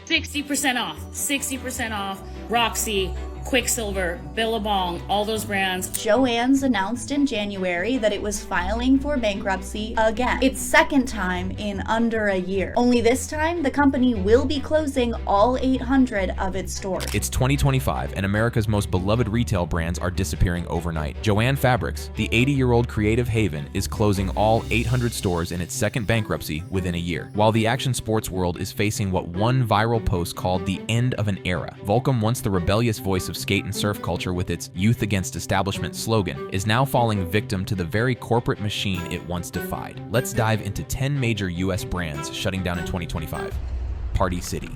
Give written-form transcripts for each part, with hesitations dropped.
60% off, 60% off. Roxy, Quicksilver, Billabong, all those brands. JOANN's announced in January that it was filing for bankruptcy again. Its second time in under a year. Only this time, the company will be closing all 800 of its stores. It's 2025, and America's most beloved retail brands are disappearing overnight. JOANN Fabrics, the 80-year-old creative haven, is closing all 800 stores in its second bankruptcy within a year. While the action sports world is facing what one viral post called the end of an era, Volcom, once the rebellious voice of skate and surf culture with its Youth Against Establishment slogan, is now falling victim to the very corporate machine it once defied. Let's dive into 10 major US brands shutting down in 2025. Party City.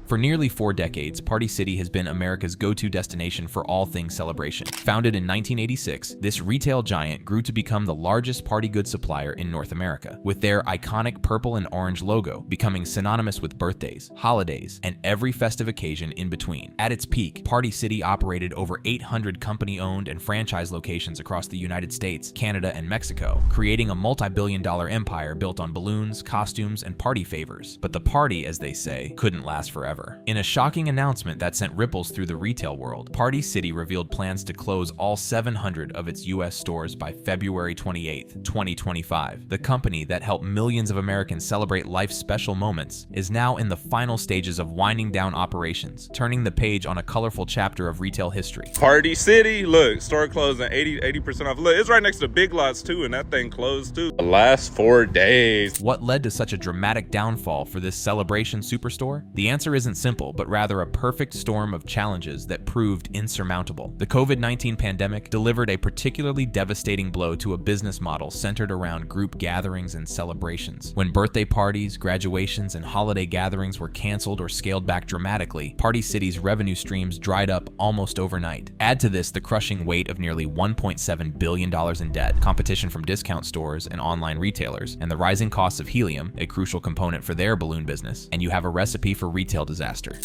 For nearly 4 decades, Party City has been America's go-to destination for all things celebration. Founded in 1986, this retail giant grew to become the largest party goods supplier in North America, with their iconic purple and orange logo becoming synonymous with birthdays, holidays, and every festive occasion in between. At its peak, Party City operated over 800 company-owned and franchise locations across the United States, Canada, and Mexico, creating a multi-billion-dollar empire built on balloons, costumes, and party favors. But the party, as they say, couldn't last forever. In a shocking announcement that sent ripples through the retail world, Party City revealed plans to close all 700 of its US stores by February 28, 2025. The company that helped millions of Americans celebrate life's special moments is now in the final stages of winding down operations, turning the page on a colorful chapter of retail history. Party City, look, store closing 80% off. Look, it's right next to Big Lots too, and that thing closed too. The last 4 days. What led to such a dramatic downfall for this celebration superstore? The answer isn't simple, but rather a perfect storm of challenges that proved insurmountable. The COVID-19 pandemic delivered a particularly devastating blow to a business model centered around group gatherings and celebrations. When birthday parties, graduations, and holiday gatherings were canceled or scaled back dramatically, Party City's revenue streams dried up almost overnight. Add to this the crushing weight of nearly $1.7 billion in debt, competition from discount stores and online retailers, and the rising costs of helium, a crucial component for their balloon business, and you have a recipe for retail disaster.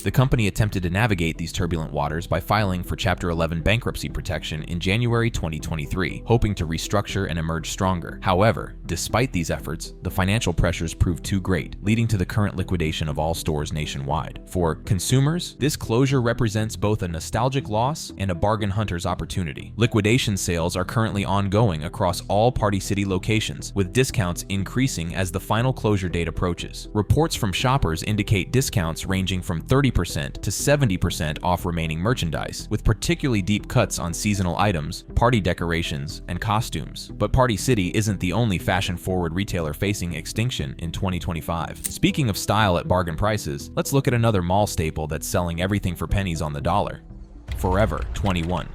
The company attempted to navigate these turbulent waters by filing for Chapter 11 bankruptcy protection in January 2023, hoping to restructure and emerge stronger. However, despite these efforts, the financial pressures proved too great, leading to the current liquidation of all stores nationwide. For consumers, this closure represents both a nostalgic loss and a bargain hunter's opportunity. Liquidation sales are currently ongoing across all Party City locations, with discounts increasing as the final closure date approaches. Reports from shoppers indicate discounts ranging from 30% to 70% off remaining merchandise, with particularly deep cuts on seasonal items, party decorations, and costumes. But Party City isn't the only fashion-forward retailer facing extinction in 2025. Speaking of style at bargain prices, let's look at another mall staple that's selling everything for pennies on the dollar: Forever 21.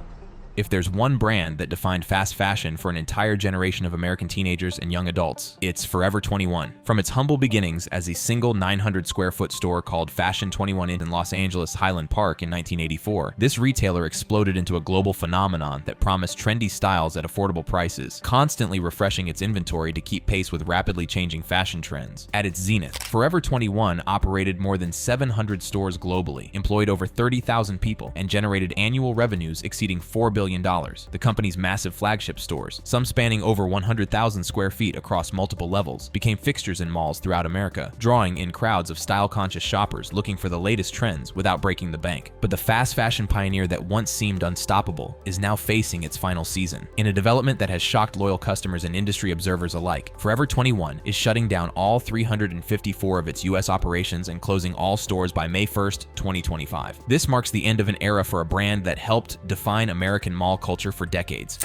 If there's one brand that defined fast fashion for an entire generation of American teenagers and young adults, it's Forever 21. From its humble beginnings as a single 900-square-foot store called Fashion 21 in Los Angeles Highland Park in 1984, this retailer exploded into a global phenomenon that promised trendy styles at affordable prices, constantly refreshing its inventory to keep pace with rapidly changing fashion trends. At its zenith, Forever 21 operated more than 700 stores globally, employed over 30,000 people, and generated annual revenues exceeding $4 billion. The company's massive flagship stores, some spanning over 100,000 square feet across multiple levels, became fixtures in malls throughout America, drawing in crowds of style-conscious shoppers looking for the latest trends without breaking the bank. But the fast fashion pioneer that once seemed unstoppable is now facing its final season. In a development that has shocked loyal customers and industry observers alike, Forever 21 is shutting down all 354 of its U.S. operations and closing all stores by May 1st, 2025. This marks the end of an era for a brand that helped define American mall culture for decades.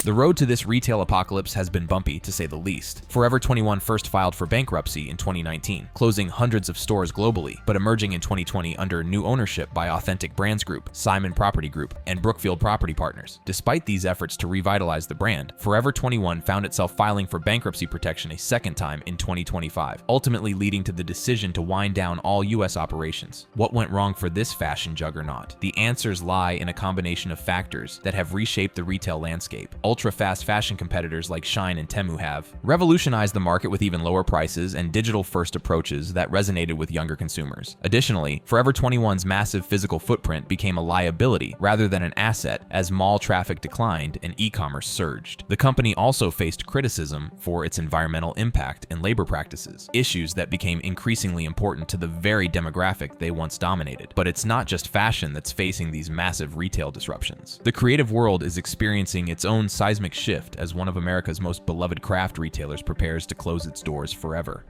The road to this retail apocalypse has been bumpy, to say the least. Forever 21 first filed for bankruptcy in 2019, closing hundreds of stores globally, but emerging in 2020 under new ownership by Authentic Brands Group, Simon Property Group, and Brookfield Property Partners. Despite these efforts to revitalize the brand, Forever 21 found itself filing for bankruptcy protection a second time in 2025, ultimately leading to the decision to wind down all U.S. operations. What went wrong for this fashion juggernaut? The answers lie in a combination of factors that have reshaped the retail landscape. ultra-fast fashion competitors like Shein and Temu have, revolutionized the market with even lower prices and digital-first approaches that resonated with younger consumers. Additionally, Forever 21's massive physical footprint became a liability rather than an asset as mall traffic declined and e-commerce surged. The company also faced criticism for its environmental impact and labor practices, issues that became increasingly important to the very demographic they once dominated. But it's not just fashion that's facing these massive retail disruptions. The creative world is experiencing its own seismic shift as one of America's most beloved craft retailers prepares to close its doors forever.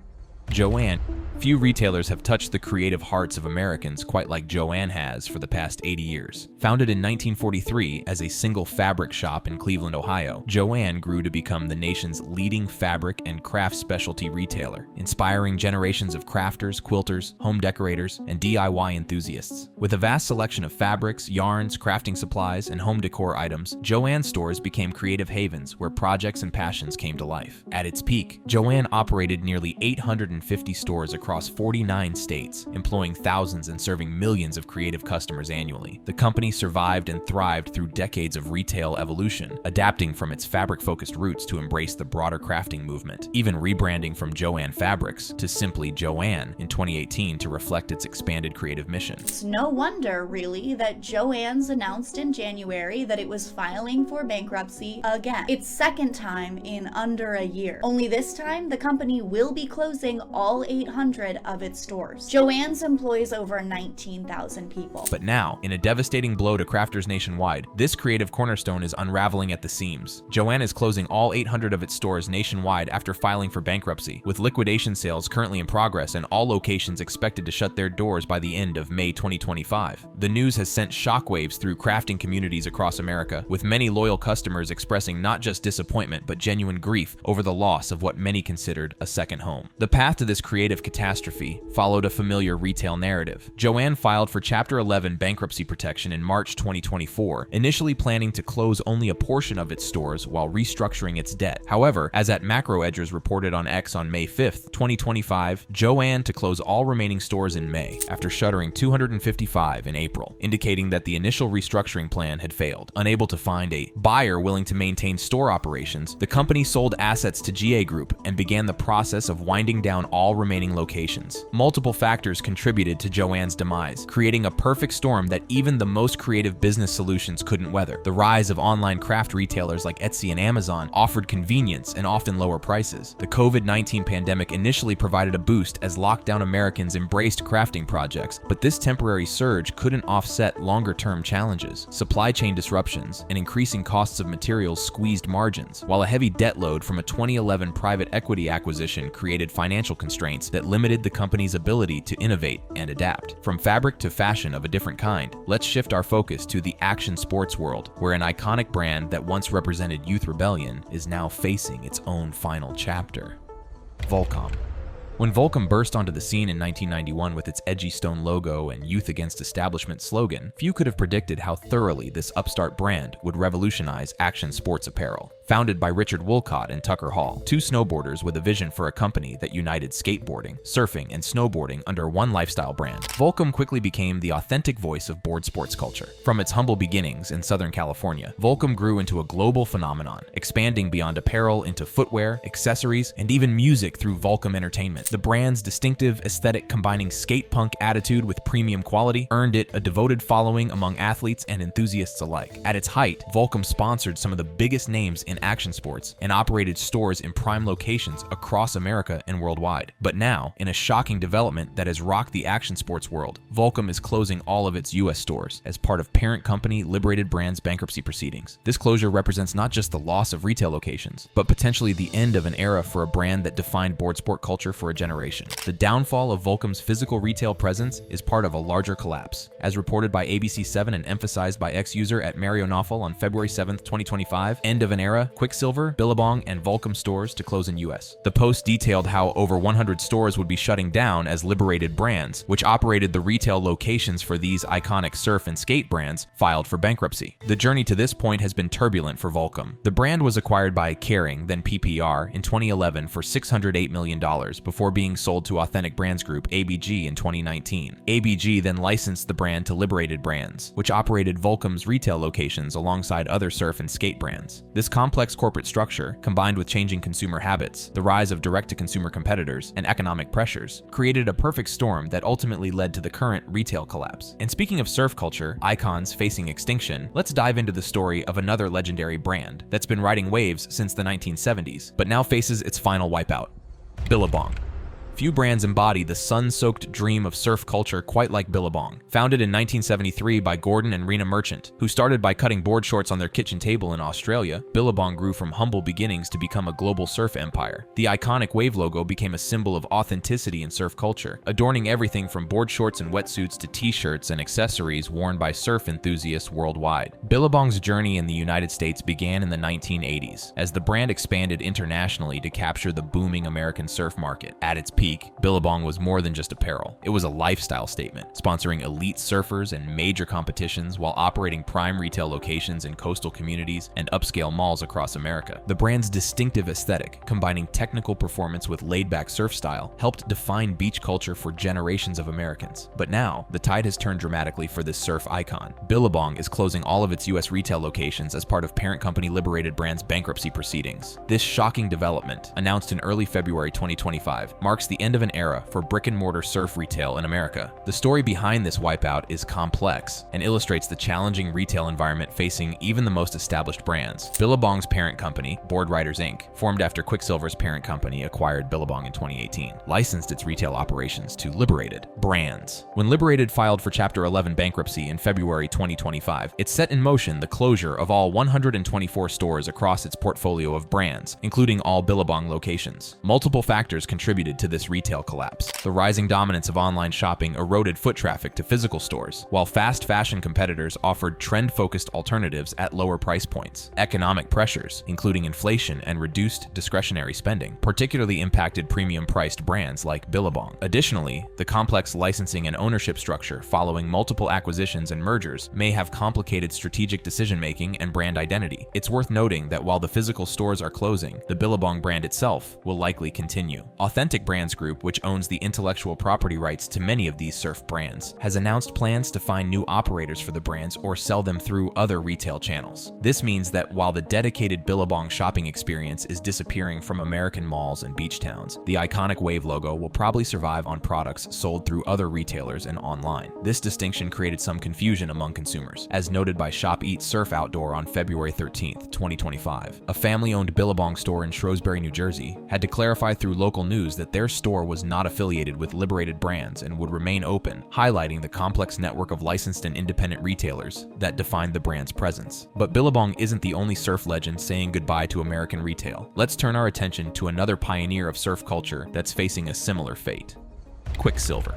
JOANN. Few retailers have touched the creative hearts of Americans quite like JOANN has for the past 80 years. Founded in 1943 as a single fabric shop in Cleveland, Ohio, JOANN grew to become the nation's leading fabric and craft specialty retailer, inspiring generations of crafters, quilters, home decorators, and DIY enthusiasts. With a vast selection of fabrics, yarns, crafting supplies, and home decor items, JOANN stores became creative havens where projects and passions came to life. At its peak, JOANN operated nearly 850 stores across 49 states, employing thousands and serving millions of creative customers annually. The company survived and thrived through decades of retail evolution, adapting from its fabric-focused roots to embrace the broader crafting movement, even rebranding from JOANN Fabrics to simply JOANN in 2018 to reflect its expanded creative mission. It's no wonder, really, that JOANN's announced in January that it was filing for bankruptcy again. Its second time in under a year. Only this time, the company will be closing all 800 of its stores. JOANN's employs over 19,000 people. But now, in a devastating blow to crafters nationwide, this creative cornerstone is unraveling at the seams. JOANN is closing all 800 of its stores nationwide after filing for bankruptcy, with liquidation sales currently in progress and all locations expected to shut their doors by the end of May 2025. The news has sent shockwaves through crafting communities across America, with many loyal customers expressing not just disappointment but genuine grief over the loss of what many considered a second home. The path to this creative catastrophe followed a familiar retail narrative. JOANN filed for Chapter 11 bankruptcy protection in March 2024, initially planning to close only a portion of its stores while restructuring its debt. However, as at Macro Edgers reported on X on May 5th, 2025, JOANN to close all remaining stores in May, after shuttering 255 in April, indicating that the initial restructuring plan had failed. Unable to find a buyer willing to maintain store operations, the company sold assets to GA Group and began the process of winding down all remaining locations. Multiple factors contributed to JOANN's demise, creating a perfect storm that even the most creative business solutions couldn't weather. The rise of online craft retailers like Etsy and Amazon offered convenience and often lower prices. The COVID-19 pandemic initially provided a boost as lockdown Americans embraced crafting projects, but this temporary surge couldn't offset longer-term challenges. Supply chain disruptions and increasing costs of materials squeezed margins, while a heavy debt load from a 2011 private equity acquisition created financial constraints that limited the company's ability to innovate and adapt. From fabric to fashion of a different kind, let's shift our focus to the action sports world, where an iconic brand that once represented youth rebellion is now facing its own final chapter. Volcom. When Volcom burst onto the scene in 1991 with its edgy stone logo and Youth Against Establishment slogan, few could have predicted how thoroughly this upstart brand would revolutionize action sports apparel. Founded by Richard Wolcott and Tucker Hall, two snowboarders with a vision for a company that united skateboarding, surfing, and snowboarding under one lifestyle brand, Volcom quickly became the authentic voice of board sports culture. From its humble beginnings in Southern California, Volcom grew into a global phenomenon, expanding beyond apparel into footwear, accessories, and even music through Volcom Entertainment. The brand's distinctive aesthetic combining skate punk attitude with premium quality earned it a devoted following among athletes and enthusiasts alike. At its height, Volcom sponsored some of the biggest names in action sports and operated stores in prime locations across America and worldwide. But now, in a shocking development that has rocked the action sports world, Volcom is closing all of its US stores as part of parent company Liberated Brands bankruptcy proceedings. This closure represents not just the loss of retail locations, but potentially the end of an era for a brand that defined board sport culture for a generation. The downfall of Volcom's physical retail presence is part of a larger collapse. As reported by ABC7 and emphasized by ex-user at Mario Nawfal on February 7th, 2025, end of an era, Quiksilver, Billabong, and Volcom stores to close in US. The post detailed how over 100 stores would be shutting down as Liberated Brands, which operated the retail locations for these iconic surf and skate brands, filed for bankruptcy. The journey to this point has been turbulent for Volcom. The brand was acquired by Kering, then PPR, in 2011 for $608 million before before being sold to Authentic Brands Group ABG in 2019. ABG then licensed the brand to Liberated Brands, which operated Volcom's retail locations alongside other surf and skate brands. This complex corporate structure, combined with changing consumer habits, the rise of direct-to-consumer competitors, and economic pressures, created a perfect storm that ultimately led to the current retail collapse. And speaking of surf culture, icons facing extinction, let's dive into the story of another legendary brand that's been riding waves since the 1970s, but now faces its final wipeout: Billabong. Few brands embody the sun-soaked dream of surf culture quite like Billabong. Founded in 1973 by Gordon and Rena Merchant, who started by cutting board shorts on their kitchen table in Australia, Billabong grew from humble beginnings to become a global surf empire. The iconic wave logo became a symbol of authenticity in surf culture, adorning everything from board shorts and wetsuits to t-shirts and accessories worn by surf enthusiasts worldwide. Billabong's journey in the United States began in the 1980s, as the brand expanded internationally to capture the booming American surf market. At its peak, Billabong was more than just apparel. It was a lifestyle statement, sponsoring elite surfers and major competitions while operating prime retail locations in coastal communities and upscale malls across America. The brand's distinctive aesthetic, combining technical performance with laid-back surf style, helped define beach culture for generations of Americans. But now, the tide has turned dramatically for this surf icon. Billabong is closing all of its U.S. retail locations as part of parent company Liberated Brands bankruptcy proceedings. This shocking development, announced in early February 2025, marks the end of an era for brick-and-mortar surf retail in America. The story behind this wipeout is complex and illustrates the challenging retail environment facing even the most established brands. Billabong's parent company, Boardriders Inc., formed after Quiksilver's parent company acquired Billabong in 2018, licensed its retail operations to Liberated Brands. When Liberated filed for Chapter 11 bankruptcy in February 2025, it set in motion the closure of all 124 stores across its portfolio of brands, including all Billabong locations. Multiple factors contributed to this retail collapse. The rising dominance of online shopping eroded foot traffic to physical stores, while fast fashion competitors offered trend-focused alternatives at lower price points. Economic pressures, including inflation and reduced discretionary spending, particularly impacted premium-priced brands like Billabong. Additionally, the complex licensing and ownership structure following multiple acquisitions and mergers may have complicated strategic decision-making and brand identity. It's worth noting that while the physical stores are closing, the Billabong brand itself will likely continue. Authentic Brands Group, which owns the intellectual property rights to many of these surf brands, has announced plans to find new operators for the brands or sell them through other retail channels. This means that while the dedicated Billabong shopping experience is disappearing from American malls and beach towns, the iconic wave logo will probably survive on products sold through other retailers and online. This distinction created some confusion among consumers, as noted by Shop Eat Surf Outdoor on February 13, 2025. A family-owned Billabong store in Shrewsbury, New Jersey, had to clarify through local news that their store was not affiliated with Liberated Brands and would remain open, highlighting the complex network of licensed and independent retailers that defined the brand's presence. But Billabong isn't the only surf legend saying goodbye to American retail. Let's turn our attention to another pioneer of surf culture that's facing a similar fate: Quiksilver.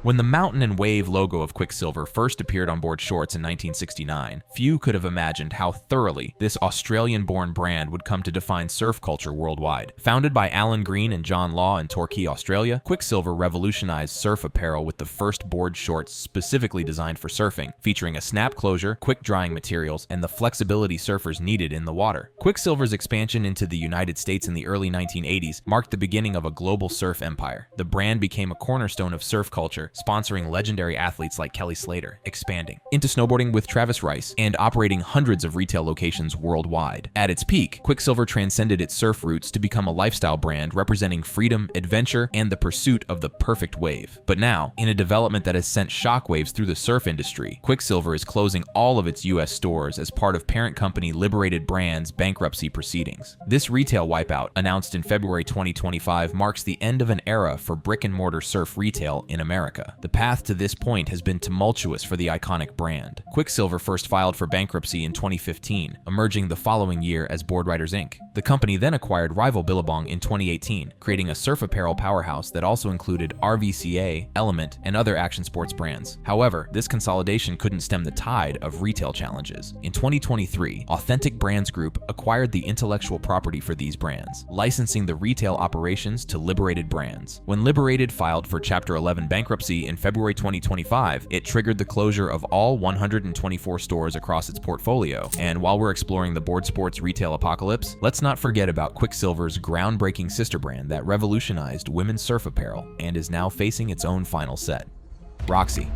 When the mountain and wave logo of Quiksilver first appeared on board shorts in 1969, few could have imagined how thoroughly this Australian-born brand would come to define surf culture worldwide. Founded by Alan Green and John Law in Torquay, Australia, Quiksilver revolutionized surf apparel with the first board shorts specifically designed for surfing, featuring a snap closure, quick-drying materials, and the flexibility surfers needed in the water. Quiksilver's expansion into the United States in the early 1980s marked the beginning of a global surf empire. The brand became a cornerstone of surf culture, sponsoring legendary athletes like Kelly Slater, expanding into snowboarding with Travis Rice, and operating hundreds of retail locations worldwide. At its peak, Quiksilver transcended its surf roots to become a lifestyle brand representing freedom, adventure, and the pursuit of the perfect wave. But now, in a development that has sent shockwaves through the surf industry, Quiksilver is closing all of its US stores as part of parent company Liberated Brands bankruptcy proceedings. This retail wipeout, announced in February 2025, marks the end of an era for brick-and-mortar surf retail in America. The path to this point has been tumultuous for the iconic brand. Quiksilver first filed for bankruptcy in 2015, emerging the following year as Boardriders Inc. The company then acquired rival Billabong in 2018, creating a surf apparel powerhouse that also included RVCA, Element, and other action sports brands. However, this consolidation couldn't stem the tide of retail challenges. In 2023, Authentic Brands Group acquired the intellectual property for these brands, licensing the retail operations to Liberated Brands. When Liberated filed for Chapter 11 bankruptcy bankruptcy in February 2025, it triggered the closure of all 124 stores across its portfolio. And while we're exploring the board sports retail apocalypse, let's not forget about Quiksilver's groundbreaking sister brand that revolutionized women's surf apparel and is now facing its own final set. Roxy.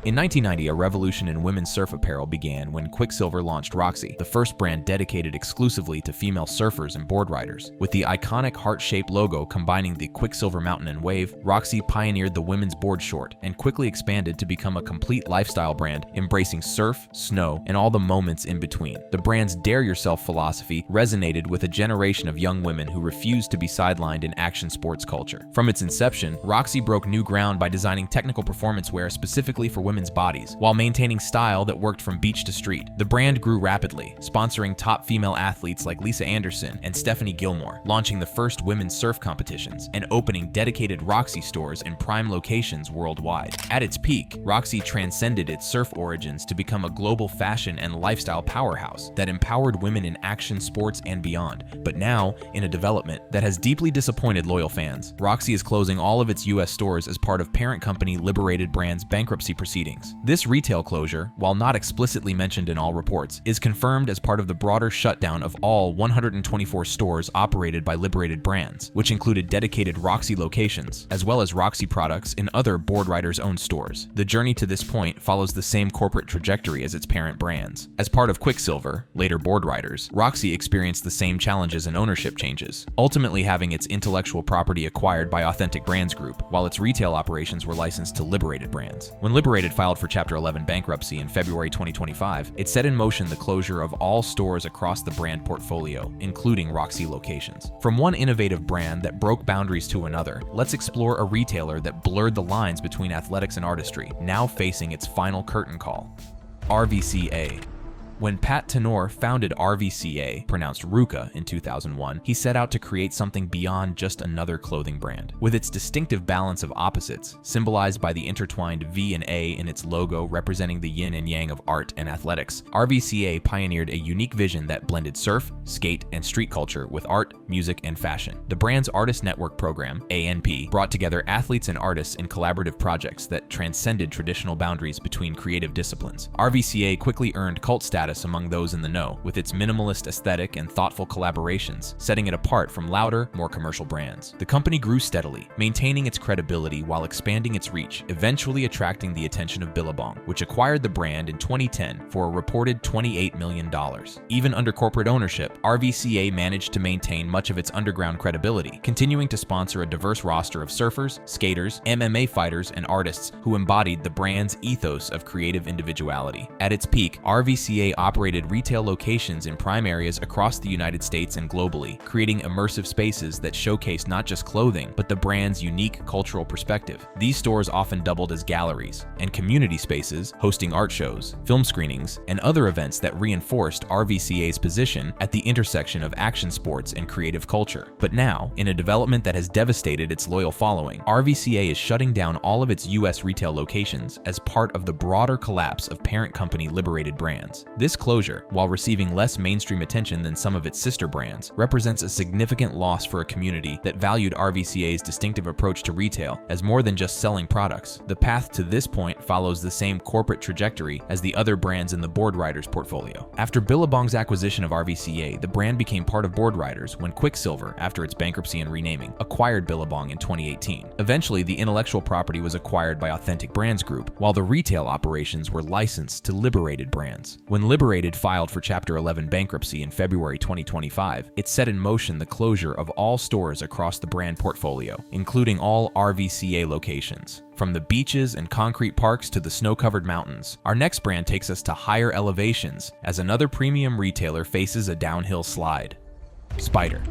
In 1990, a revolution in women's surf apparel began when Quiksilver launched Roxy, the first brand dedicated exclusively to female surfers and board riders. With the iconic heart-shaped logo combining the Quiksilver mountain and wave, Roxy pioneered the women's board short and quickly expanded to become a complete lifestyle brand, embracing surf, snow, and all the moments in between. The brand's Dare Yourself philosophy resonated with a generation of young women who refused to be sidelined in action sports culture. From its inception, Roxy broke new ground by designing technical performance wear specifically for women's bodies, while maintaining style that worked from beach to street. The brand grew rapidly, sponsoring top female athletes like Lisa Anderson and Stephanie Gilmore, launching the first women's surf competitions, and opening dedicated Roxy stores in prime locations worldwide. At its peak, Roxy transcended its surf origins to become a global fashion and lifestyle powerhouse that empowered women in action sports and beyond. But now, in a development that has deeply disappointed loyal fans, Roxy is closing all of its US stores as part of parent company Liberated Brands' bankruptcy proceedings. This retail closure, while not explicitly mentioned in all reports, is confirmed as part of the broader shutdown of all 124 stores operated by Liberated Brands, which included dedicated Roxy locations, as well as Roxy products in other board riders' owned stores. The journey to this point follows the same corporate trajectory as its parent brands. As part of Quiksilver, later Board Riders, Roxy experienced the same challenges and ownership changes, ultimately having its intellectual property acquired by Authentic Brands Group, while its retail operations were licensed to Liberated Brands. When Liberated filed for Chapter 11 bankruptcy in February 2025, it set in motion the closure of all stores across the brand portfolio, including Roxy locations. From one innovative brand that broke boundaries to another, let's explore a retailer that blurred the lines between athletics and artistry, now facing its final curtain call. RVCA. When Pat Tenor founded RVCA, pronounced RVCA, in 2001, he set out to create something beyond just another clothing brand. With its distinctive balance of opposites, symbolized by the intertwined V and A in its logo representing the yin and yang of art and athletics, RVCA pioneered a unique vision that blended surf, skate, and street culture with art, music, and fashion. The brand's Artist Network program, ANP, brought together athletes and artists in collaborative projects that transcended traditional boundaries between creative disciplines. RVCA quickly earned cult status among those in the know, with its minimalist aesthetic and thoughtful collaborations, setting it apart from louder, more commercial brands. The company grew steadily, maintaining its credibility while expanding its reach, eventually attracting the attention of Billabong, which acquired the brand in 2010 for a reported $28 million. Even under corporate ownership, RVCA managed to maintain much of its underground credibility, continuing to sponsor a diverse roster of surfers, skaters, MMA fighters, and artists who embodied the brand's ethos of creative individuality. At its peak, RVCA operated retail locations in prime areas across the United States and globally, creating immersive spaces that showcase not just clothing, but the brand's unique cultural perspective. These stores often doubled as galleries and community spaces, hosting art shows, film screenings, and other events that reinforced RVCA's position at the intersection of action sports and creative culture. But now, in a development that has devastated its loyal following, RVCA is shutting down all of its US retail locations as part of the broader collapse of parent company Liberated Brands. This closure, while receiving less mainstream attention than some of its sister brands, represents a significant loss for a community that valued RVCA's distinctive approach to retail as more than just selling products. The path to this point follows the same corporate trajectory as the other brands in the Board Riders portfolio. After Billabong's acquisition of RVCA, the brand became part of Board Riders when Quiksilver, after its bankruptcy and renaming, acquired Billabong in 2018. Eventually, the intellectual property was acquired by Authentic Brands Group, while the retail operations were licensed to Liberated Brands. When Liberated filed for Chapter 11 bankruptcy in February 2025, it set in motion the closure of all stores across the brand portfolio, including all RVCA locations. From the beaches and concrete parks to the snow-covered mountains, our next brand takes us to higher elevations as another premium retailer faces a downhill slide. Spyder.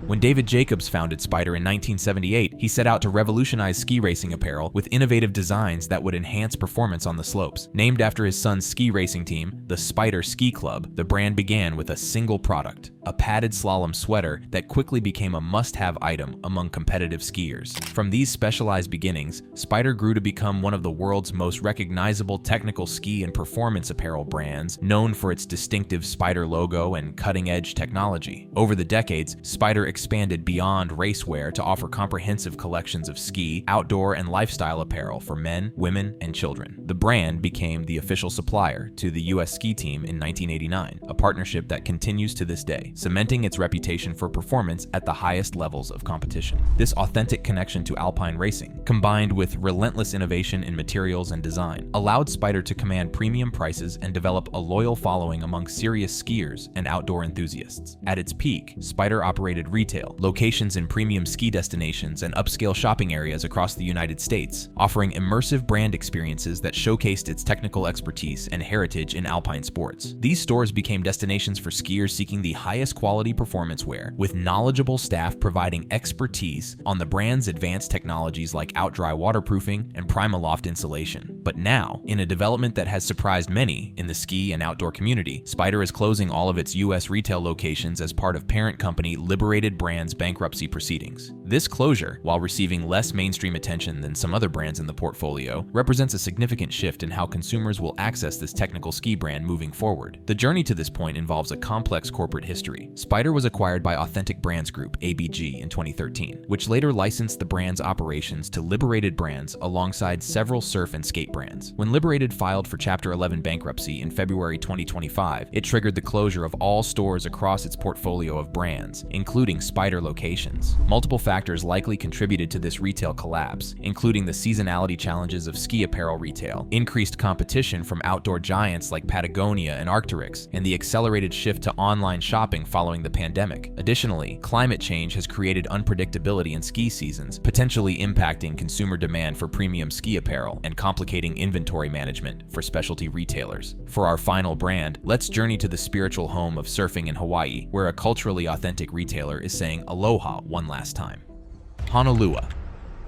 When David Jacobs founded Spyder in 1978, he set out to revolutionize ski racing apparel with innovative designs that would enhance performance on the slopes. Named after his son's ski racing team, the Spyder Ski Club, the brand began with a single product, a padded slalom sweater that quickly became a must-have item among competitive skiers. From these specialized beginnings, Spyder grew to become one of the world's most recognizable technical ski and performance apparel brands, known for its distinctive Spyder logo and cutting-edge technology. Over the decades, Spyder expanded beyond racewear to offer comprehensive collections of ski, outdoor, and lifestyle apparel for men, women, and children. The brand became the official supplier to the U.S. ski team in 1989, a partnership that continues to this day, cementing its reputation for performance at the highest levels of competition. This authentic connection to alpine racing, combined with relentless innovation in materials and design, allowed Spyder to command premium prices and develop a loyal following among serious skiers and outdoor enthusiasts. At its peak, Spyder operated retail, locations in premium ski destinations and upscale shopping areas across the United States, offering immersive brand experiences that showcased its technical expertise and heritage in alpine sports. These stores became destinations for skiers seeking the highest quality performance wear, with knowledgeable staff providing expertise on the brand's advanced technologies like OutDry waterproofing and PrimaLoft insulation. But now, in a development that has surprised many in the ski and outdoor community, Spyder is closing all of its U.S. retail locations as part of parent company Liberated Brands bankruptcy proceedings. This closure, while receiving less mainstream attention than some other brands in the portfolio, represents a significant shift in how consumers will access this technical ski brand moving forward. The journey to this point involves a complex corporate history. Spyder was acquired by Authentic Brands Group, ABG, in 2013, which later licensed the brand's operations to Liberated Brands alongside several surf and skate brands. When Liberated filed for Chapter 11 bankruptcy in February 2025, it triggered the closure of all stores across its portfolio of brands, including Spyder locations. Multiple factors likely contributed to this retail collapse, including the seasonality challenges of ski apparel retail, increased competition from outdoor giants like Patagonia and Arc'teryx, and the accelerated shift to online shopping following the pandemic. Additionally, climate change has created unpredictability in ski seasons, potentially impacting consumer demand for premium ski apparel and complicating inventory management for specialty retailers. For our final brand, let's journey to the spiritual home of surfing in Hawaii, where a culturally authentic retailer is saying aloha one last time. Honolua.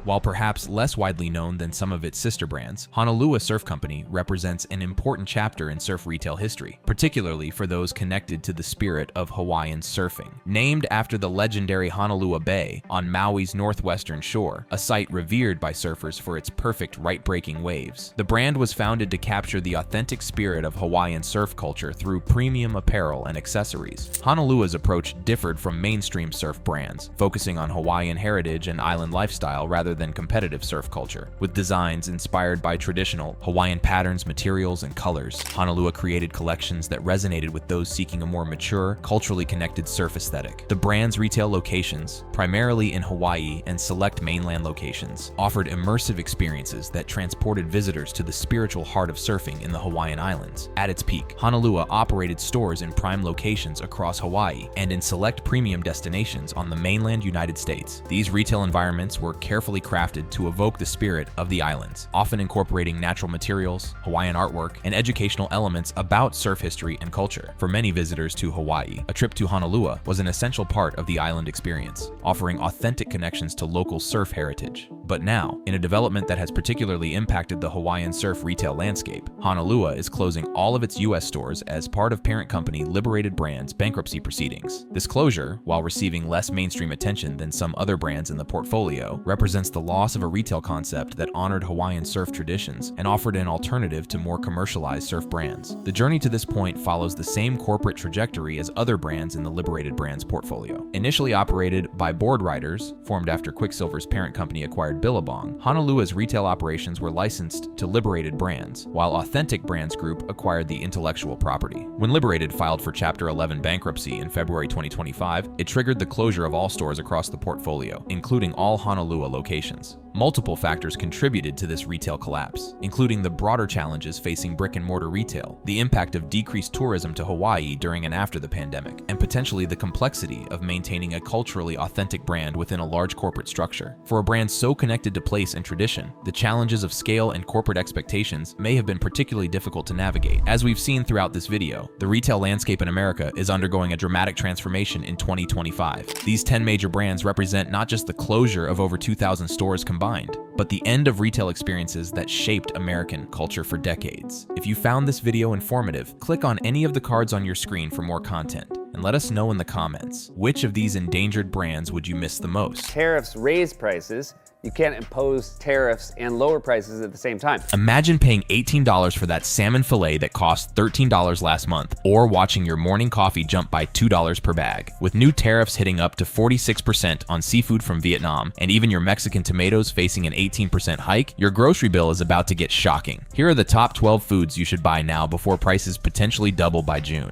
While perhaps less widely known than some of its sister brands, Honolua Surf Company represents an important chapter in surf retail history, particularly for those connected to the spirit of Hawaiian surfing. Named after the legendary Honolua Bay on Maui's northwestern shore, a site revered by surfers for its perfect right-breaking waves, the brand was founded to capture the authentic spirit of Hawaiian surf culture through premium apparel and accessories. Honolua's approach differed from mainstream surf brands, focusing on Hawaiian heritage and island lifestyle rather than competitive surf culture. With designs inspired by traditional Hawaiian patterns, materials, and colors, Honolua created collections that resonated with those seeking a more mature, culturally connected surf aesthetic. The brand's retail locations, primarily in Hawaii and select mainland locations, offered immersive experiences that transported visitors to the spiritual heart of surfing in the Hawaiian Islands. At its peak, Honolua operated stores in prime locations across Hawaii and in select premium destinations on the mainland United States. These retail environments were carefully crafted to evoke the spirit of the islands, often incorporating natural materials, Hawaiian artwork, and educational elements about surf history and culture. For many visitors to Hawaii, a trip to Honolua was an essential part of the island experience, offering authentic connections to local surf heritage. But now, in a development that has particularly impacted the Hawaiian surf retail landscape, Honolua is closing all of its U.S. stores as part of parent company Liberated Brands bankruptcy proceedings. This closure, while receiving less mainstream attention than some other brands in the portfolio, represents the loss of a retail concept that honored Hawaiian surf traditions and offered an alternative to more commercialized surf brands. The journey to this point follows the same corporate trajectory as other brands in the Liberated Brands portfolio. Initially operated by Board Riders, formed after Quiksilver's parent company acquired Billabong, Honolua's retail operations were licensed to Liberated Brands, while Authentic Brands Group acquired the intellectual property. When Liberated filed for Chapter 11 bankruptcy in February 2025, it triggered the closure of all stores across the portfolio, including all Honolua locations. Multiple factors contributed to this retail collapse, including the broader challenges facing brick-and-mortar retail, the impact of decreased tourism to Hawaii during and after the pandemic, and potentially the complexity of maintaining a culturally authentic brand within a large corporate structure. For a brand so connected to place and tradition, the challenges of scale and corporate expectations may have been particularly difficult to navigate. As we've seen throughout this video, the retail landscape in America is undergoing a dramatic transformation in 2025. These 10 major brands represent not just the closure of over 2,000 stores combined, but the end of retail experiences that shaped American culture for decades. If you found this video informative, click on any of the cards on your screen for more content. And And let us know in the comments, which of these endangered brands would you miss the most? Tariffs raise prices. You can't impose tariffs and lower prices at the same time. Imagine paying $18 for that salmon fillet that cost $13 last month, or watching your morning coffee jump by $2 per bag. With new tariffs hitting up to 46% on seafood from Vietnam, and even your Mexican tomatoes facing an 18% hike, your grocery bill is about to get shocking. Here are the top 12 foods you should buy now before prices potentially double by June.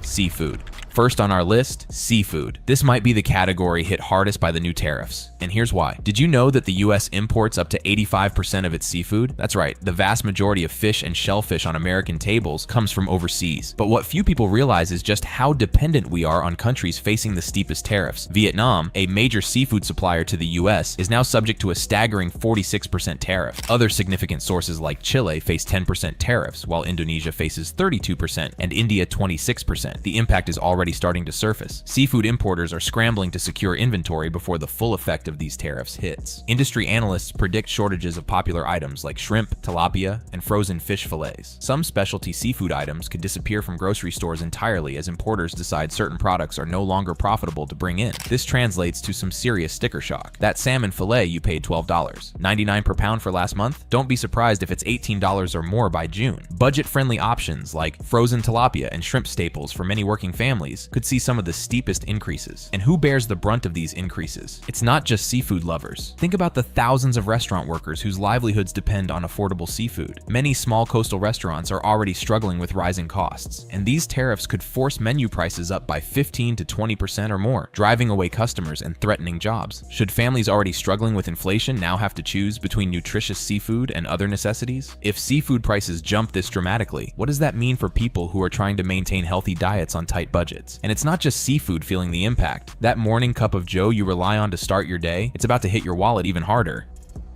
Seafood. First on our list, seafood. This might be the category hit hardest by the new tariffs, and here's why. Did you know that the US imports up to 85% of its seafood? That's right, the vast majority of fish and shellfish on American tables comes from overseas. But what few people realize is just how dependent we are on countries facing the steepest tariffs. Vietnam, a major seafood supplier to the US, is now subject to a staggering 46% tariff. Other significant sources like Chile face 10% tariffs, while Indonesia faces 32% and India 26%. The impact is already starting to surface. Seafood importers are scrambling to secure inventory before the full effect of these tariffs hits. Industry analysts predict shortages of popular items like shrimp, tilapia, and frozen fish fillets. Some specialty seafood items could disappear from grocery stores entirely as importers decide certain products are no longer profitable to bring in. This translates to some serious sticker shock. That salmon fillet you paid $12, $99 per pound for last month? Don't be surprised if it's $18 or more by June. Budget-friendly options like frozen tilapia and shrimp staples for many working families could see some of the steepest increases. And who bears the brunt of these increases? It's not just seafood lovers. Think about the thousands of restaurant workers whose livelihoods depend on affordable seafood. Many small coastal restaurants are already struggling with rising costs, and these tariffs could force menu prices up by 15 to 20% or more, driving away customers and threatening jobs. Should families already struggling with inflation now have to choose between nutritious seafood and other necessities? If seafood prices jump this dramatically, what does that mean for people who are trying to maintain healthy diets on tight budgets? And it's not just seafood feeling the impact. That morning cup of joe you rely on to start your day, it's about to hit your wallet even harder.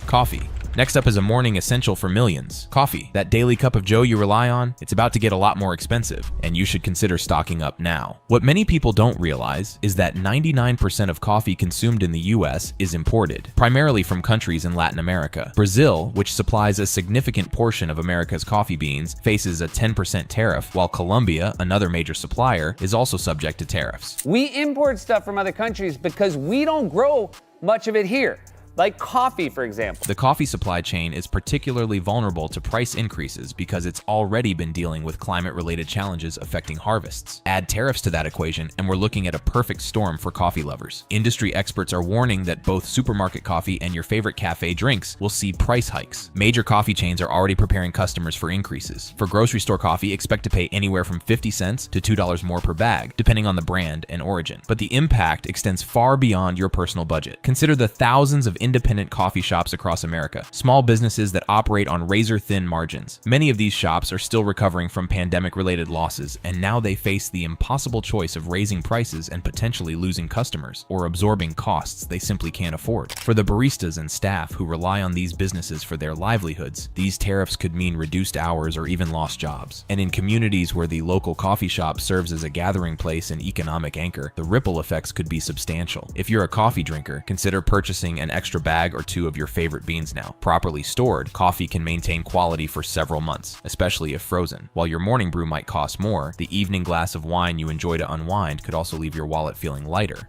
Coffee. Next up is a morning essential for millions. Coffee. That daily cup of joe you rely on, it's about to get a lot more expensive, and you should consider stocking up now. What many people don't realize is that 99% of coffee consumed in the US is imported, primarily from countries in Latin America. Brazil, which supplies a significant portion of America's coffee beans, faces a 10% tariff, while Colombia, another major supplier, is also subject to tariffs. We import stuff from other countries because we don't grow much of it here. Like coffee, for example. The coffee supply chain is particularly vulnerable to price increases because it's already been dealing with climate-related challenges affecting harvests. Add tariffs to that equation, and we're looking at a perfect storm for coffee lovers. Industry experts are warning that both supermarket coffee and your favorite cafe drinks will see price hikes. Major coffee chains are already preparing customers for increases. For grocery store coffee, expect to pay anywhere from 50 cents to $2 more per bag, depending on the brand and origin. But the impact extends far beyond your personal budget. Consider the thousands of independent coffee shops across America, small businesses that operate on razor-thin margins. Many of these shops are still recovering from pandemic-related losses, and now they face the impossible choice of raising prices and potentially losing customers, or absorbing costs they simply can't afford. For the baristas and staff who rely on these businesses for their livelihoods, these tariffs could mean reduced hours or even lost jobs. And in communities where the local coffee shop serves as a gathering place and economic anchor, the ripple effects could be substantial. If you're a coffee drinker, consider purchasing an extra bag or two of your favorite beans now. Properly stored, coffee can maintain quality for several months, especially if frozen. While your morning brew might cost more, the evening glass of wine you enjoy to unwind could also leave your wallet feeling lighter.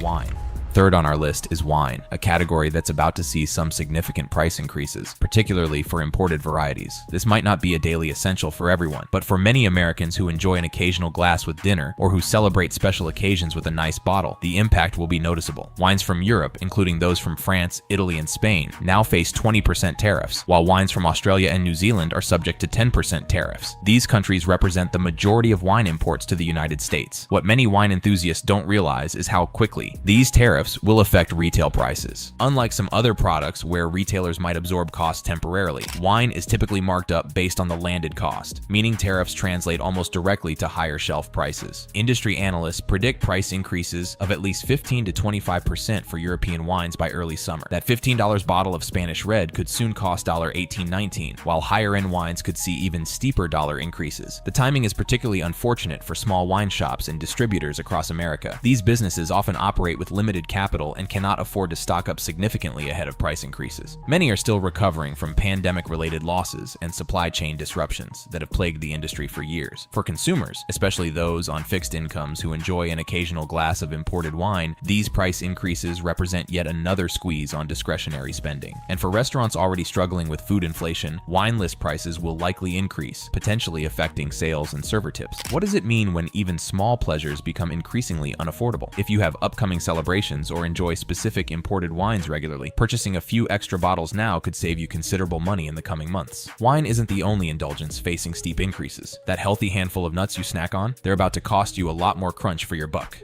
Wine. Third on our list is wine, a category that's about to see some significant price increases, particularly for imported varieties. This might not be a daily essential for everyone, but for many Americans who enjoy an occasional glass with dinner or who celebrate special occasions with a nice bottle, the impact will be noticeable. Wines from Europe, including those from France, Italy, and Spain, now face 20% tariffs, while wines from Australia and New Zealand are subject to 10% tariffs. These countries represent the majority of wine imports to the United States. What many wine enthusiasts don't realize is how quickly these tariffs will affect retail prices. Unlike some other products where retailers might absorb costs temporarily, wine is typically marked up based on the landed cost, meaning tariffs translate almost directly to higher shelf prices. Industry analysts predict price increases of at least 15 to 25% for European wines by early summer. That $15 bottle of Spanish Red could soon cost $18.19, while higher-end wines could see even steeper dollar increases. The timing is particularly unfortunate for small wine shops and distributors across America. These businesses often operate with limited capital and cannot afford to stock up significantly ahead of price increases. Many are still recovering from pandemic-related losses and supply chain disruptions that have plagued the industry for years. For consumers, especially those on fixed incomes who enjoy an occasional glass of imported wine, these price increases represent yet another squeeze on discretionary spending. And for restaurants already struggling with food inflation, wine list prices will likely increase, potentially affecting sales and server tips. What does it mean when even small pleasures become increasingly unaffordable? If you have upcoming celebrations or enjoy specific imported wines regularly, purchasing a few extra bottles now could save you considerable money in the coming months. Wine isn't the only indulgence facing steep increases. That healthy handful of nuts you snack on, they're about to cost you a lot more crunch for your buck.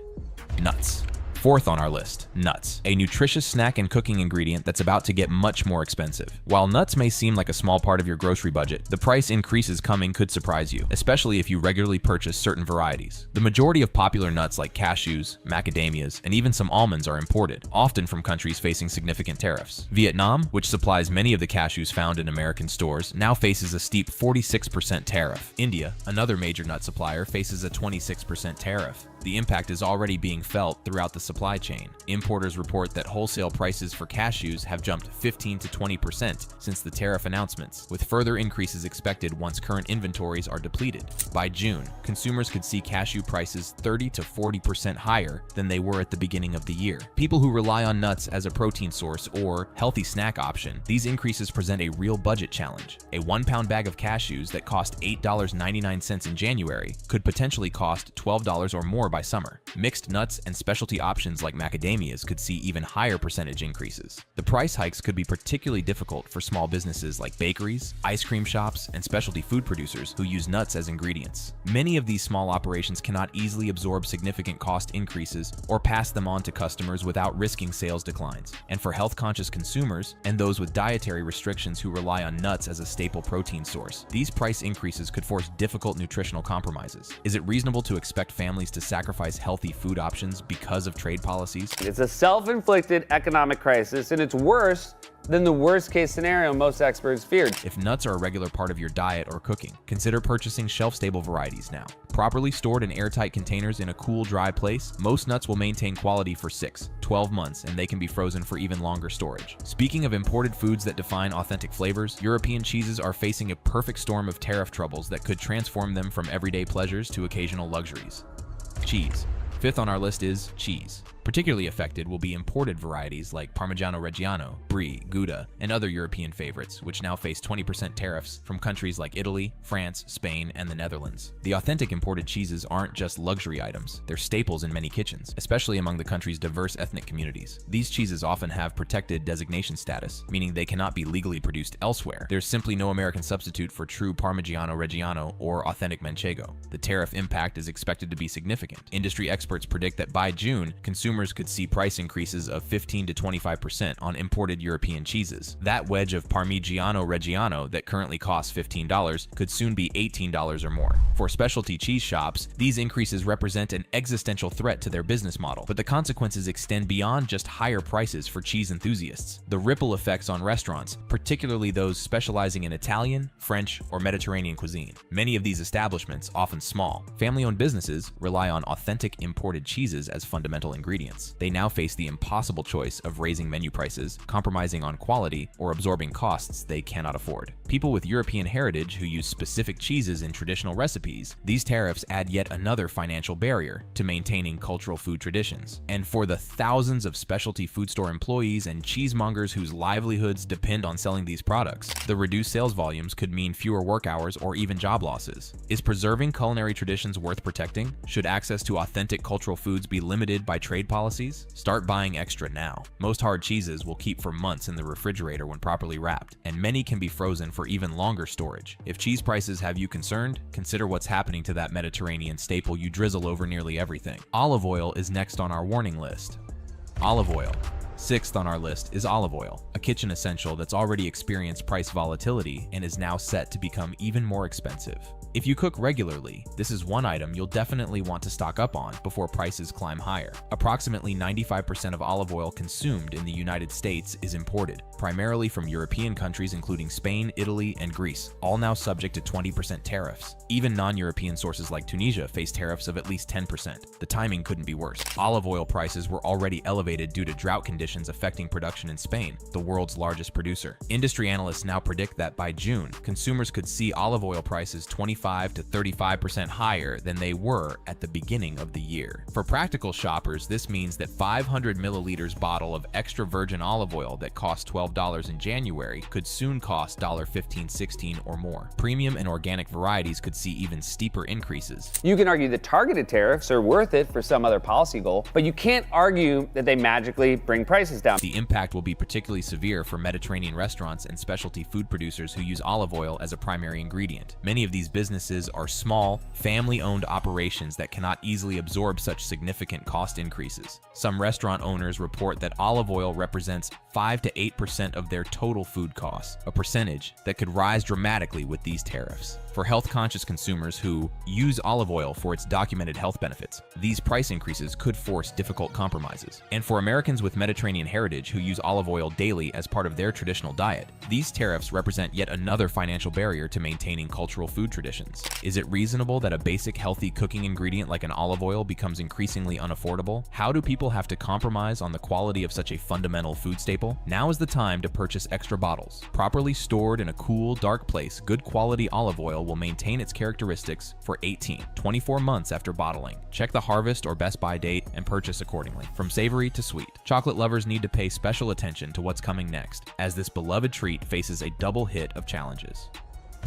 Nuts. Fourth on our list, nuts, a nutritious snack and cooking ingredient that's about to get much more expensive. While nuts may seem like a small part of your grocery budget, the price increases coming could surprise you, especially if you regularly purchase certain varieties. The majority of popular nuts like cashews, macadamias, and even some almonds are imported, often from countries facing significant tariffs. Vietnam, which supplies many of the cashews found in American stores, now faces a steep 46% tariff. India, another major nut supplier, faces a 26% tariff. The impact is already being felt throughout the supply chain. Importers report that wholesale prices for cashews have jumped 15 to 20% since the tariff announcements, with further increases expected once current inventories are depleted. By June, consumers could see cashew prices 30 to 40% higher than they were at the beginning of the year. People who rely on nuts as a protein source or healthy snack option, these increases present a real budget challenge. A 1-pound bag of cashews that cost $8.99 in January could potentially cost $12 or more by summer. Mixed nuts and specialty options like macadamias could see even higher percentage increases. The price hikes could be particularly difficult for small businesses like bakeries, ice cream shops, and specialty food producers who use nuts as ingredients. Many of these small operations cannot easily absorb significant cost increases or pass them on to customers without risking sales declines. And for health-conscious consumers and those with dietary restrictions who rely on nuts as a staple protein source, these price increases could force difficult nutritional compromises. Is it reasonable to expect families to sacrifice healthy food options because of trade policies? It's a self-inflicted economic crisis, and it's worse than the worst-case scenario most experts feared. If nuts are a regular part of your diet or cooking, consider purchasing shelf-stable varieties now. Properly stored in airtight containers in a cool, dry place, most nuts will maintain quality for 6-12 months, and they can be frozen for even longer storage. Speaking of imported foods that define authentic flavors, European cheeses are facing a perfect storm of tariff troubles that could transform them from everyday pleasures to occasional luxuries. Cheese. Fifth on our list is cheese. Particularly affected will be imported varieties like Parmigiano Reggiano, Brie, Gouda, and other European favorites, which now face 20% tariffs from countries like Italy, France, Spain, and the Netherlands. The authentic imported cheeses aren't just luxury items, they're staples in many kitchens, especially among the country's diverse ethnic communities. These cheeses often have protected designation status, meaning they cannot be legally produced elsewhere. There's simply no American substitute for true Parmigiano Reggiano or authentic Manchego. The tariff impact is expected to be significant. Industry experts predict that by June, consumers could see price increases of 15 to 25% on imported European cheeses. That wedge of Parmigiano Reggiano that currently costs $15 could soon be $18 or more. For specialty cheese shops, these increases represent an existential threat to their business model, but the consequences extend beyond just higher prices for cheese enthusiasts. The ripple effects on restaurants, particularly those specializing in Italian, French, or Mediterranean cuisine. Many of these establishments, often small, family-owned businesses, rely on authentic imported cheeses as fundamental ingredients. They now face the impossible choice of raising menu prices, compromising on quality, or absorbing costs they cannot afford. People with European heritage who use specific cheeses in traditional recipes, these tariffs add yet another financial barrier to maintaining cultural food traditions. And for the thousands of specialty food store employees and cheesemongers whose livelihoods depend on selling these products, the reduced sales volumes could mean fewer work hours or even job losses. Is preserving culinary traditions worth protecting? Should access to authentic cultural foods be limited by trade policies? Start buying extra now. Most hard cheeses will keep for months in the refrigerator when properly wrapped, and many can be frozen for even longer storage. If cheese prices have you concerned, consider what's happening to that Mediterranean staple you drizzle over nearly everything. Olive oil is next on our warning list. Olive oil. Sixth on our list is olive oil, a kitchen essential that's already experienced price volatility and is now set to become even more expensive. If you cook regularly, this is one item you'll definitely want to stock up on before prices climb higher. Approximately 95% of olive oil consumed in the United States is imported, primarily from European countries including Spain, Italy, and Greece, all now subject to 20% tariffs. Even non-European sources like Tunisia face tariffs of at least 10%. The timing couldn't be worse. Olive oil prices were already elevated due to drought conditions affecting production in Spain, the world's largest producer. Industry analysts now predict that by June, consumers could see olive oil prices 25 to 35% higher than they were at the beginning of the year. For practical shoppers, this means that 500 milliliters bottle of extra virgin olive oil that cost $12 in January could soon cost $15-16 or more. Premium and organic varieties could see even steeper increases. You can argue that targeted tariffs are worth it for some other policy goal, but you can't argue that they magically bring prices down. The impact will be particularly severe for Mediterranean restaurants and specialty food producers who use olive oil as a primary ingredient. Many of these businesses are small, family-owned operations that cannot easily absorb such significant cost increases. Some restaurant owners report that olive oil represents 5 to 8% of their total food costs, a percentage that could rise dramatically with these tariffs. For health-conscious consumers who use olive oil for its documented health benefits, these price increases could force difficult compromises. And for Americans with Mediterranean heritage who use olive oil daily as part of their traditional diet, these tariffs represent yet another financial barrier to maintaining cultural food traditions. Is it reasonable that a basic healthy cooking ingredient like an olive oil becomes increasingly unaffordable? How do people have to compromise on the quality of such a fundamental food staple? Now is the time to purchase extra bottles. Properly stored in a cool, dark place, good quality olive oil will maintain its characteristics for 24 months after bottling. Check the harvest or best by date and purchase accordingly. From savory to sweet, chocolate lovers need to pay special attention to what's coming next, as this beloved treat faces a double hit of challenges.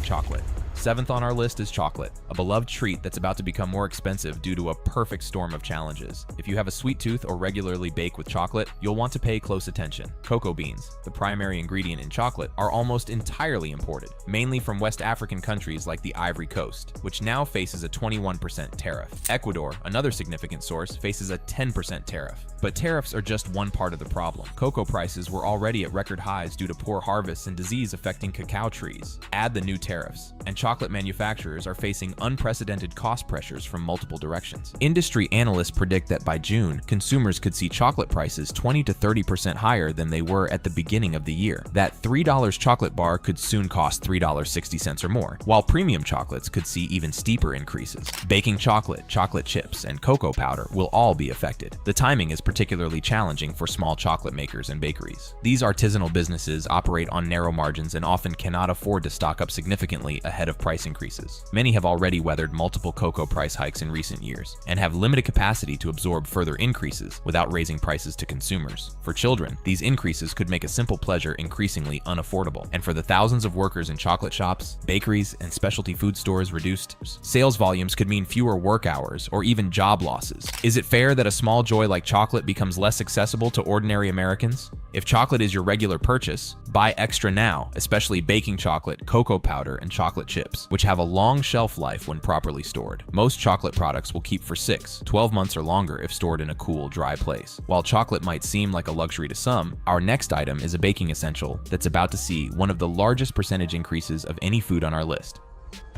Chocolate. 7th on our list is chocolate, a beloved treat that's about to become more expensive due to a perfect storm of challenges. If you have a sweet tooth or regularly bake with chocolate, you'll want to pay close attention. Cocoa beans, the primary ingredient in chocolate, are almost entirely imported, mainly from West African countries like the Ivory Coast, which now faces a 21% tariff. Ecuador, another significant source, faces a 10% tariff. But tariffs are just one part of the problem. Cocoa prices were already at record highs due to poor harvests and disease affecting cacao trees. Add the new tariffs, and chocolate manufacturers are facing unprecedented cost pressures from multiple directions. Industry analysts predict that by June, consumers could see chocolate prices 20 to 30% higher than they were at the beginning of the year. That $3 chocolate bar could soon cost $3.60 or more, while premium chocolates could see even steeper increases. Baking chocolate, chocolate chips, and cocoa powder will all be affected. The timing is particularly challenging for small chocolate makers and bakeries. These artisanal businesses operate on narrow margins and often cannot afford to stock up significantly ahead of price increases. Many have already weathered multiple cocoa price hikes in recent years and have limited capacity to absorb further increases without raising prices to consumers. For children, these increases could make a simple pleasure increasingly unaffordable. And for the thousands of workers in chocolate shops, bakeries, and specialty food stores, reduced sales volumes could mean fewer work hours or even job losses. Is it fair that a small joy like chocolate becomes less accessible to ordinary Americans? If chocolate is your regular purchase, buy extra now, especially baking chocolate, cocoa powder, and chocolate chips, which have a long shelf life when properly stored. Most chocolate products will keep for 12 months or longer if stored in a cool, dry place. While chocolate might seem like a luxury to some, our next item is a baking essential that's about to see one of the largest percentage increases of any food on our list.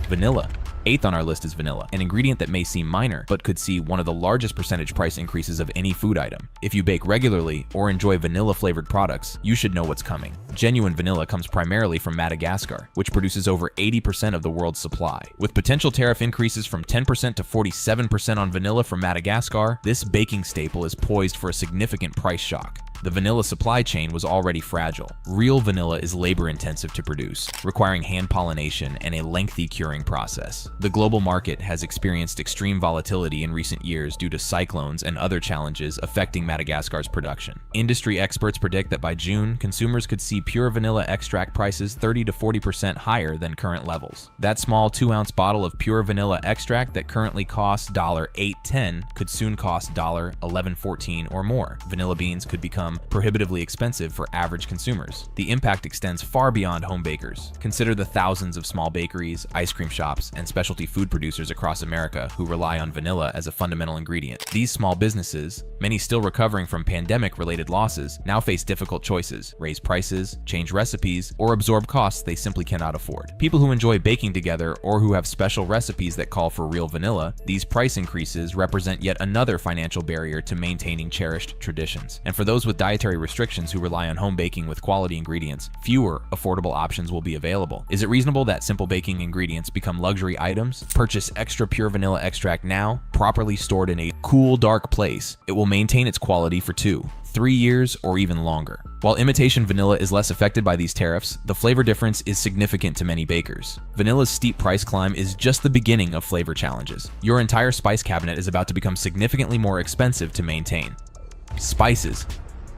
Vanilla. 8th on our list is vanilla, an ingredient that may seem minor, but could see one of the largest percentage price increases of any food item. If you bake regularly or enjoy vanilla-flavored products, you should know what's coming. Genuine vanilla comes primarily from Madagascar, which produces over 80% of the world's supply. With potential tariff increases from 10% to 47% on vanilla from Madagascar, this baking staple is poised for a significant price shock. The vanilla supply chain was already fragile. Real vanilla is labor-intensive to produce, requiring hand pollination and a lengthy curing process. The global market has experienced extreme volatility in recent years due to cyclones and other challenges affecting Madagascar's production. Industry experts predict that by June, consumers could see pure vanilla extract prices 30 to 40% higher than current levels. That small 2-ounce bottle of pure vanilla extract that currently costs $8.10 could soon cost $11.14 or more. Vanilla beans could become become prohibitively expensive for average consumers. The impact extends far beyond home bakers. Consider the thousands of small bakeries, ice cream shops, and specialty food producers across America who rely on vanilla as a fundamental ingredient. These small businesses, many still recovering from pandemic-related losses, now face difficult choices: raise prices, change recipes, or absorb costs they simply cannot afford. People who enjoy baking together or who have special recipes that call for real vanilla, these price increases represent yet another financial barrier to maintaining cherished traditions. And for those with dietary restrictions who rely on home baking with quality ingredients, fewer affordable options will be available. Is it reasonable that simple baking ingredients become luxury items? Purchase extra pure vanilla extract now, properly stored in a cool, dark place. It will maintain its quality for 2, 3 years, or even longer. While imitation vanilla is less affected by these tariffs, the flavor difference is significant to many bakers. Vanilla's steep price climb is just the beginning of flavor challenges. Your entire spice cabinet is about to become significantly more expensive to maintain. Spices.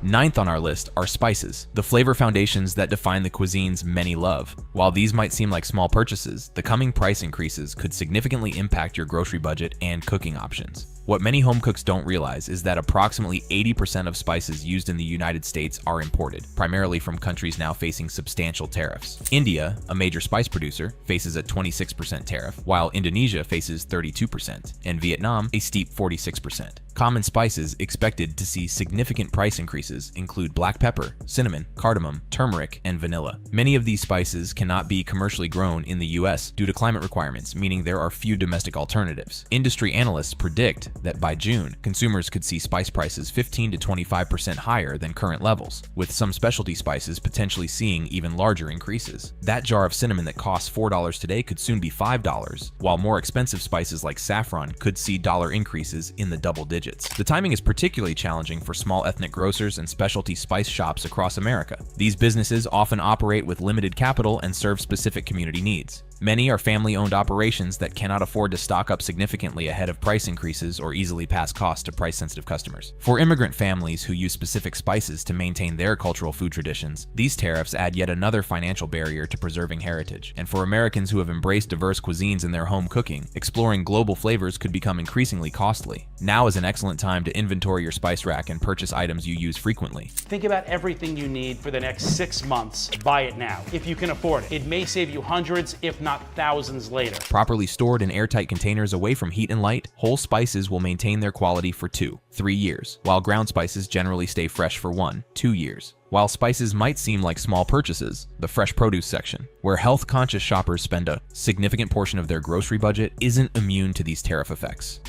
Ninth on our list are spices, the flavor foundations that define the cuisines many love. While these might seem like small purchases, the coming price increases could significantly impact your grocery budget and cooking options. What many home cooks don't realize is that approximately 80% of spices used in the United States are imported, primarily from countries now facing substantial tariffs. India, a major spice producer, faces a 26% tariff, while Indonesia faces 32%, and Vietnam a steep 46%. Common spices expected to see significant price increases include black pepper, cinnamon, cardamom, turmeric, and vanilla. Many of these spices cannot be commercially grown in the US due to climate requirements, meaning there are few domestic alternatives. Industry analysts predict that by June, consumers could see spice prices 15 to 25% higher than current levels, with some specialty spices potentially seeing even larger increases. That jar of cinnamon that costs $4 today could soon be $5, while more expensive spices like saffron could see dollar increases in the double digits. The timing is particularly challenging for small ethnic grocers and specialty spice shops across America. These businesses often operate with limited capital and serve specific community needs. Many are family-owned operations that cannot afford to stock up significantly ahead of price increases or easily pass costs to price-sensitive customers. For immigrant families who use specific spices to maintain their cultural food traditions, these tariffs add yet another financial barrier to preserving heritage. And for Americans who have embraced diverse cuisines in their home cooking, exploring global flavors could become increasingly costly. Now is an excellent time to inventory your spice rack and purchase items you use frequently. Think about everything you need for the next 6 months. Buy it now, if you can afford it. It may save you hundreds, if not thousands later. Properly stored in airtight containers away from heat and light, whole spices will maintain their quality for 2, 3 years, while ground spices generally stay fresh for 1, 2 years. While spices might seem like small purchases, the fresh produce section, where health-conscious shoppers spend a significant portion of their grocery budget, isn't immune to these tariff effects.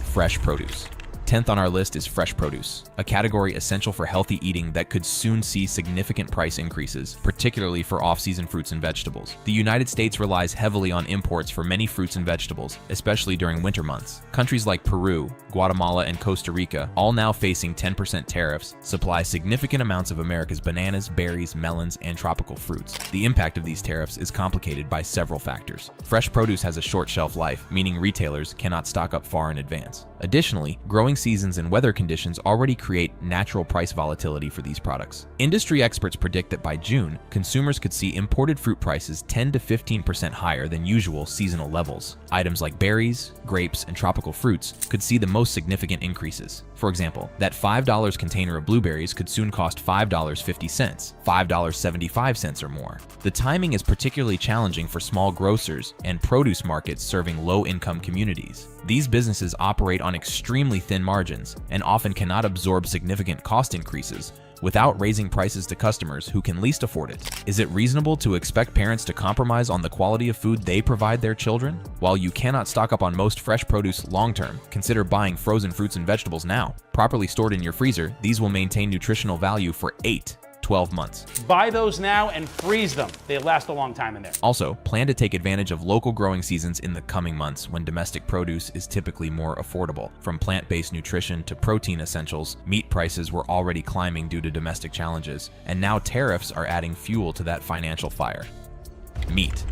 Fresh produce. 10th on our list is fresh produce, a category essential for healthy eating that could soon see significant price increases, particularly for off-season fruits and vegetables. The United States relies heavily on imports for many fruits and vegetables, especially during winter months. Countries like Peru, Guatemala, and Costa Rica, all now facing 10% tariffs, supply significant amounts of America's bananas, berries, melons, and tropical fruits. The impact of these tariffs is complicated by several factors. Fresh produce has a short shelf life, meaning retailers cannot stock up far in advance. Additionally, growing seasons and weather conditions already create natural price volatility for these products. Industry experts predict that by June, consumers could see imported fruit prices 10 to 15% higher than usual seasonal levels. Items like berries, grapes, and tropical fruits could see the most significant increases. For example, that $5 container of blueberries could soon cost $5.50, $5.75 or more. The timing is particularly challenging for small grocers and produce markets serving low-income communities. These businesses operate on extremely thin margins and often cannot absorb significant cost increases without raising prices to customers who can least afford it. Is it reasonable to expect parents to compromise on the quality of food they provide their children? While you cannot stock up on most fresh produce long-term, consider buying frozen fruits and vegetables now. Properly stored in your freezer, these will maintain nutritional value for 8-12 months. Buy those now and freeze them. They last a long time in there. Also, plan to take advantage of local growing seasons in the coming months when domestic produce is typically more affordable. From plant-based nutrition to protein essentials, meat prices were already climbing due to domestic challenges, and now tariffs are adding fuel to that financial fire. Meat.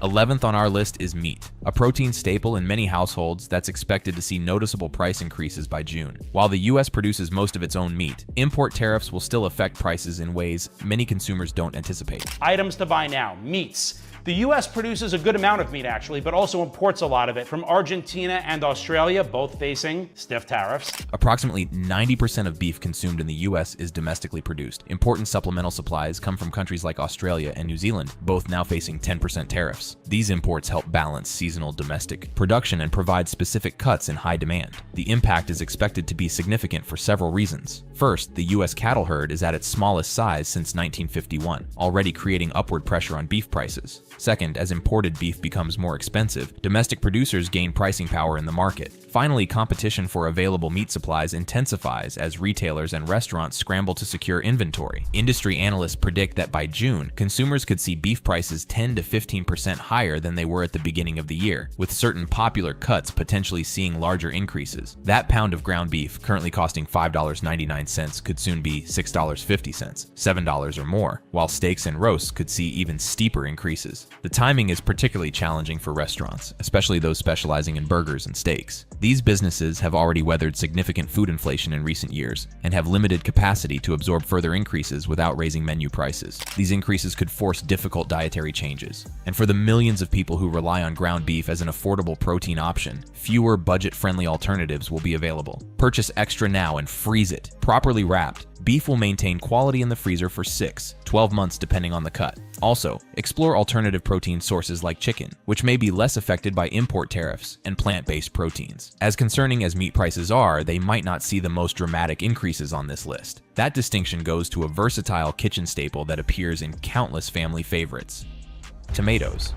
11th on our list is meat, a protein staple in many households that's expected to see noticeable price increases by June. While the US produces most of its own meat, import tariffs will still affect prices in ways many consumers don't anticipate. Items to buy now, meats. The US produces a good amount of meat actually, but also imports a lot of it from Argentina and Australia, both facing stiff tariffs. Approximately 90% of beef consumed in the US is domestically produced. Important supplemental supplies come from countries like Australia and New Zealand, both now facing 10% tariffs. These imports help balance seasonal domestic production and provide specific cuts in high demand. The impact is expected to be significant for several reasons. First, the US cattle herd is at its smallest size since 1951, already creating upward pressure on beef prices. Second, as imported beef becomes more expensive, domestic producers gain pricing power in the market. Finally, competition for available meat supplies intensifies as retailers and restaurants scramble to secure inventory. Industry analysts predict that by June, consumers could see beef prices 10 to 15% higher than they were at the beginning of the year, with certain popular cuts potentially seeing larger increases. That pound of ground beef, currently costing $5.99, could soon be $6.50, $7 or more, while steaks and roasts could see even steeper increases. The timing is particularly challenging for restaurants, especially those specializing in burgers and steaks. These businesses have already weathered significant food inflation in recent years and have limited capacity to absorb further increases without raising menu prices. These increases could force difficult dietary changes. And for the millions of people who rely on ground beef as an affordable protein option, fewer budget-friendly alternatives will be available. Purchase extra now and freeze it. Properly wrapped, beef will maintain quality in the freezer for 6-12 months depending on the cut. Also, explore alternative protein sources like chicken, which may be less affected by import tariffs, and plant-based proteins. As concerning as meat prices are, they might not see the most dramatic increases on this list. That distinction goes to a versatile kitchen staple that appears in countless family favorites: tomatoes.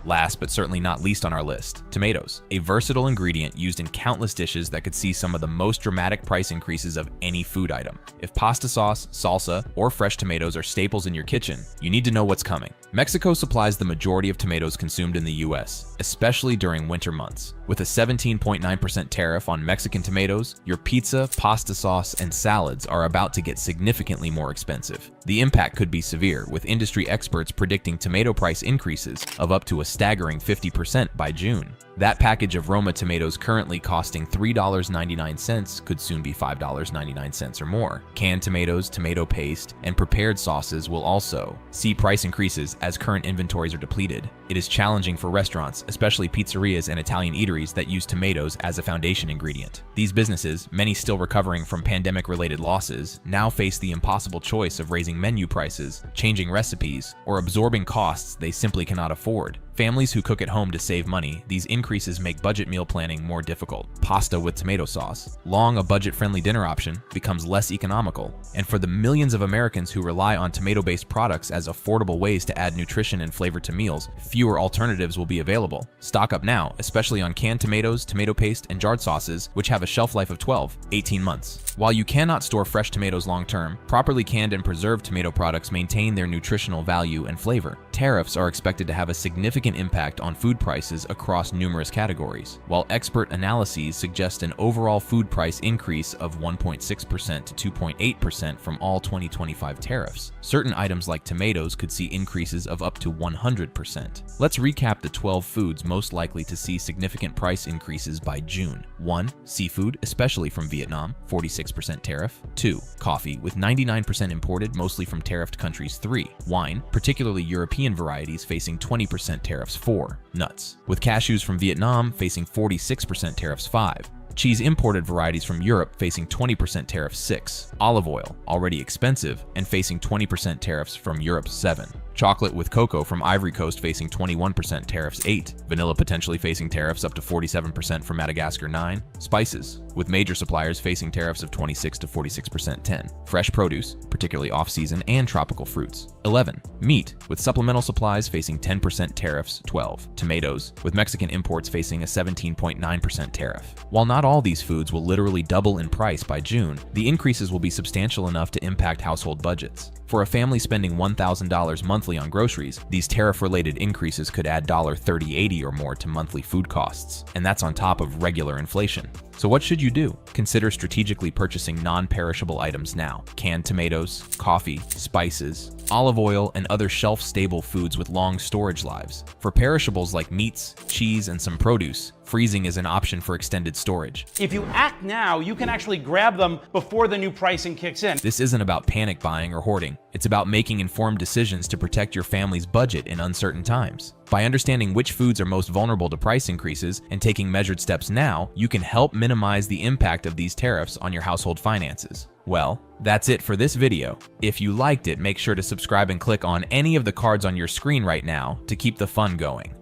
Last but certainly not least on our list, tomatoes, a versatile ingredient used in countless dishes that could see some of the most dramatic price increases of any food item. If pasta sauce, salsa, or fresh tomatoes are staples in your kitchen, you need to know what's coming. Mexico supplies the majority of tomatoes consumed in the US, especially during winter months. With a 17.9% tariff on Mexican tomatoes, your pizza, pasta sauce, and salads are about to get significantly more expensive. The impact could be severe, with industry experts predicting tomato price increases of up to a staggering 50% by June. That package of Roma tomatoes currently costing $3.99 could soon be $5.99 or more. Canned tomatoes, tomato paste, and prepared sauces will also see price increases as current inventories are depleted. It is challenging for restaurants, especially pizzerias and Italian eateries that use tomatoes as a foundation ingredient. These businesses, many still recovering from pandemic-related losses, now face the impossible choice of raising menu prices, changing recipes, or absorbing costs they simply cannot afford. Families who cook at home to save money, these increases make budget meal planning more difficult. Pasta with tomato sauce, long a budget-friendly dinner option, becomes less economical. And for the millions of Americans who rely on tomato-based products as affordable ways to add nutrition and flavor to meals, fewer alternatives will be available. Stock up now, especially on canned tomatoes, tomato paste, and jarred sauces, which have a shelf life of 12-18 months. While you cannot store fresh tomatoes long-term, properly canned and preserved tomato products maintain their nutritional value and flavor. Tariffs are expected to have a significant impact on food prices across numerous categories, while expert analyses suggest an overall food price increase of 1.6% to 2.8% from all 2025 tariffs. Certain items like tomatoes could see increases of up to 100%. Let's recap the 12 foods most likely to see significant price increases by June. 1. Seafood, especially from Vietnam, 46% tariff. 2. Coffee, with 99% imported, mostly from tariffed countries. 3. Wine, particularly European varieties, facing 20% tariffs. 4. Nuts, with cashews from Vietnam facing 46% tariffs. 5. Cheese imported varieties from Europe facing 20% tariffs. 6. Olive oil, already expensive and facing 20% tariffs from Europe. 7. Chocolate with cocoa from Ivory Coast facing 21% tariffs. 8. Vanilla potentially facing tariffs up to 47% from Madagascar. 9. Spices, with major suppliers facing tariffs of 26 to 46%. 10. Fresh produce, particularly off-season and tropical fruits. 11. Meat, with supplemental supplies facing 10% tariffs. 12. Tomatoes, with Mexican imports facing a 17.9% tariff. While not all these foods will literally double in price by June, the increases will be substantial enough to impact household budgets. For a family spending $1,000 monthly on groceries, these tariff-related increases could add $30.80 or more to monthly food costs, and that's on top of regular inflation. So what should you do? Consider strategically purchasing non-perishable items now. Canned tomatoes, coffee, spices, olive oil, and other shelf-stable foods with long storage lives. For perishables like meats, cheese, and some produce, freezing is an option for extended storage. If you act now, you can actually grab them before the new pricing kicks in. This isn't about panic buying or hoarding. It's about making informed decisions to protect your family's budget in uncertain times. By understanding which foods are most vulnerable to price increases and taking measured steps now, you can help minimize the impact of these tariffs on your household finances. Well, that's it for this video. If you liked it, make sure to subscribe and click on any of the cards on your screen right now to keep the fun going.